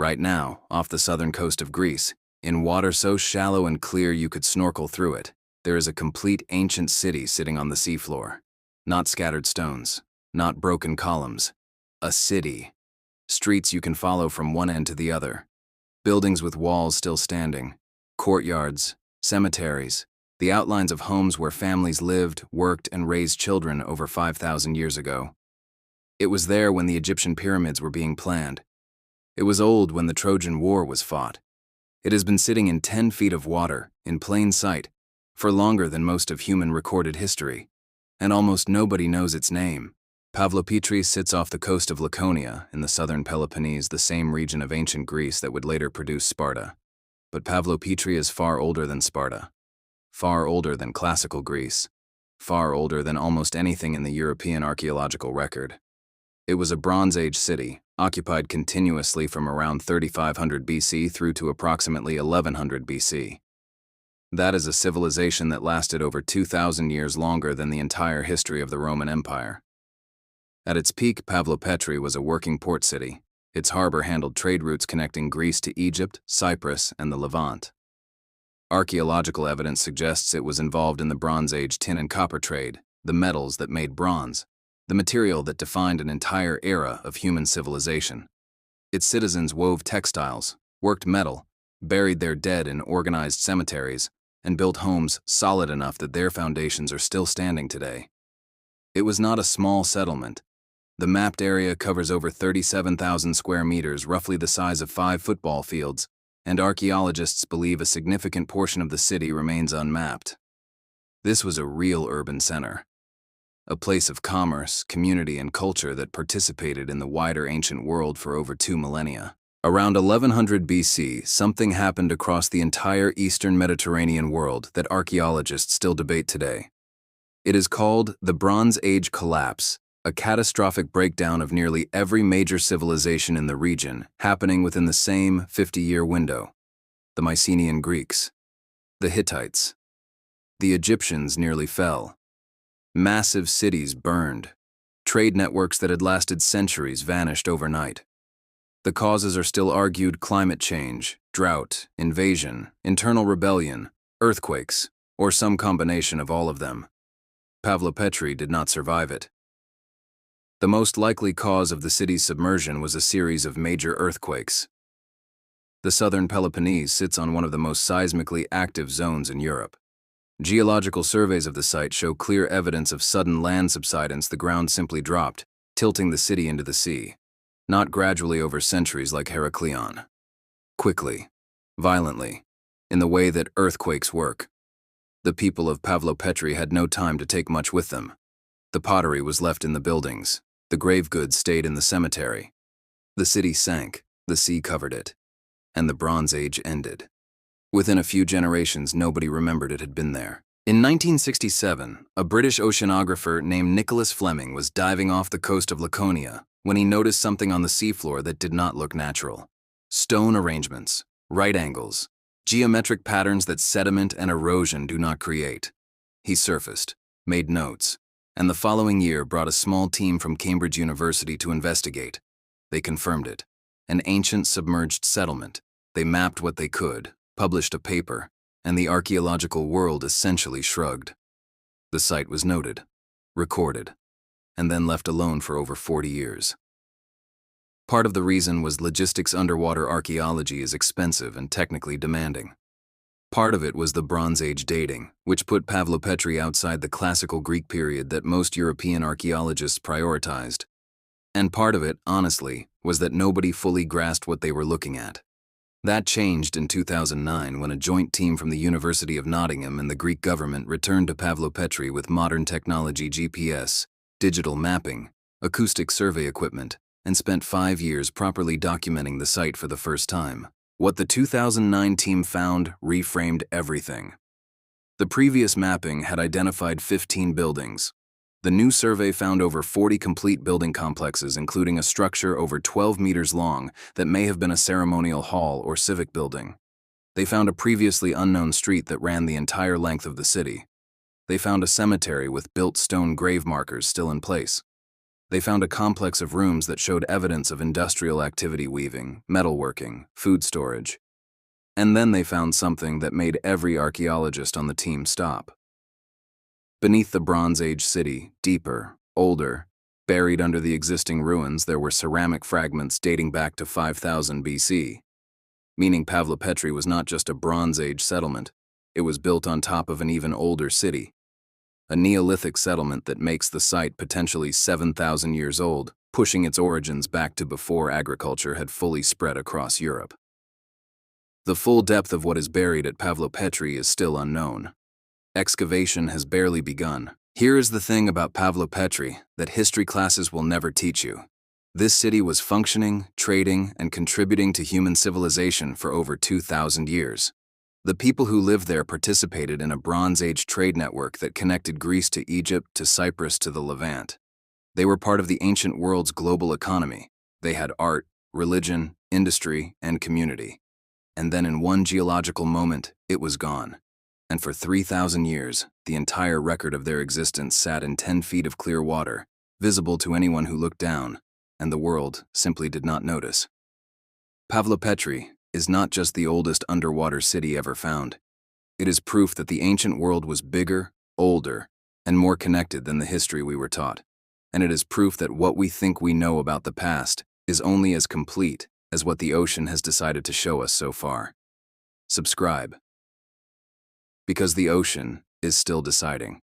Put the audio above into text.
Right now, off the southern coast of Greece, in water so shallow and clear you could snorkel through it, there is a complete ancient city sitting on the seafloor. Not scattered stones, not broken columns. A city. Streets you can follow from one end to the other. Buildings with walls still standing. Courtyards, cemeteries, the outlines of homes where families lived, worked, and raised children over 5,000 years ago. It was there when the Egyptian pyramids were being planned. It was old when the Trojan War was fought. It has been sitting in 10 feet of water, in plain sight, for longer than most of human recorded history, and almost nobody knows its name. Pavlopetri sits off the coast of Laconia in the southern Peloponnese, the same region of ancient Greece that would later produce Sparta. But Pavlopetri is far older than Sparta, far older than classical Greece, far older than almost anything in the European archaeological record. It was a Bronze Age city, occupied continuously from around 3500 BC through to approximately 1100 BC. That is a civilization that lasted over 2,000 years longer than the entire history of the Roman Empire. At its peak, Pavlopetri was a working port city. Its harbor handled trade routes connecting Greece to Egypt, Cyprus, and the Levant. Archaeological evidence suggests it was involved in the Bronze Age tin and copper trade, the metals that made bronze, the material that defined an entire era of human civilization. Its citizens wove textiles, worked metal, buried their dead in organized cemeteries, and built homes solid enough that their foundations are still standing today. It was not a small settlement. The mapped area covers over 37,000 square meters, roughly the size of 5 football fields, and archaeologists believe a significant portion of the city remains unmapped. This was a real urban center, a place of commerce, community, and culture that participated in the wider ancient world for over 2 millennia. Around 1100 BC, something happened across the entire eastern Mediterranean world that archaeologists still debate today. It is called the Bronze Age collapse, a catastrophic breakdown of nearly every major civilization in the region, happening within the same 50-year window. The Mycenaean Greeks, the Hittites, the Egyptians nearly fell. Massive cities burned. Trade networks that had lasted centuries vanished overnight. The causes are still argued: climate change, drought, invasion, internal rebellion, earthquakes, or some combination of all of them. Pavlopetri did not survive it. The most likely cause of the city's submersion was a series of major earthquakes. The southern Peloponnese sits on one of the most seismically active zones in Europe. Geological surveys of the site show clear evidence of sudden land subsidence. The ground simply dropped, tilting the city into the sea. Not gradually over centuries like Heraklion. Quickly, violently, in the way that earthquakes work. The people of Pavlopetri had no time to take much with them. The pottery was left in the buildings. The grave goods stayed in the cemetery. The city sank, the sea covered it, and the Bronze Age ended. Within a few generations, nobody remembered it had been there. In 1967, a British oceanographer named Nicholas Fleming was diving off the coast of Laconia when he noticed something on the seafloor that did not look natural. Stone arrangements, right angles, geometric patterns that sediment and erosion do not create. He surfaced, made notes, and the following year brought a small team from Cambridge University to investigate. They confirmed it. An ancient submerged settlement. They mapped what they could, published a paper, and the archaeological world essentially shrugged. The site was noted, recorded, and then left alone for over 40 years. Part of the reason was logistics. Underwater archaeology is expensive and technically demanding. Part of it was the Bronze Age dating, which put Pavlopetri outside the classical Greek period that most European archaeologists prioritized. And part of it, honestly, was that nobody fully grasped what they were looking at. That changed in 2009 when a joint team from the University of Nottingham and the Greek government returned to Pavlopetri with modern technology, GPS, digital mapping, acoustic survey equipment, and spent 5 years properly documenting the site for the first time. What the 2009 team found reframed everything. The previous mapping had identified 15 buildings. The new survey found over 40 complete building complexes, including a structure over 12 meters long that may have been a ceremonial hall or civic building. They found a previously unknown street that ran the entire length of the city. They found a cemetery with built stone grave markers still in place. They found a complex of rooms that showed evidence of industrial activity: weaving, metalworking, food storage. And then they found something that made every archaeologist on the team stop. Beneath the Bronze Age city, deeper, older, buried under the existing ruins, there were ceramic fragments dating back to 5000 BC. Meaning Pavlopetri was not just a Bronze Age settlement, it was built on top of an even older city. A Neolithic settlement that makes the site potentially 7,000 years old, pushing its origins back to before agriculture had fully spread across Europe. The full depth of what is buried at Pavlopetri is still unknown. Excavation has barely begun. Here is the thing about Pavlopetri that history classes will never teach you. This city was functioning, trading, and contributing to human civilization for over 2,000 years. The people who lived there participated in a Bronze Age trade network that connected Greece to Egypt to Cyprus to the Levant. They were part of the ancient world's global economy. They had art, religion, industry, and community. And then in one geological moment, it was gone. And for 3,000 years, the entire record of their existence sat in 10 feet of clear water, visible to anyone who looked down, and the world simply did not notice. Pavlopetri is not just the oldest underwater city ever found. It is proof that the ancient world was bigger, older, and more connected than the history we were taught. And it is proof that what we think we know about the past is only as complete as what the ocean has decided to show us so far. Subscribe. Because the ocean is still deciding.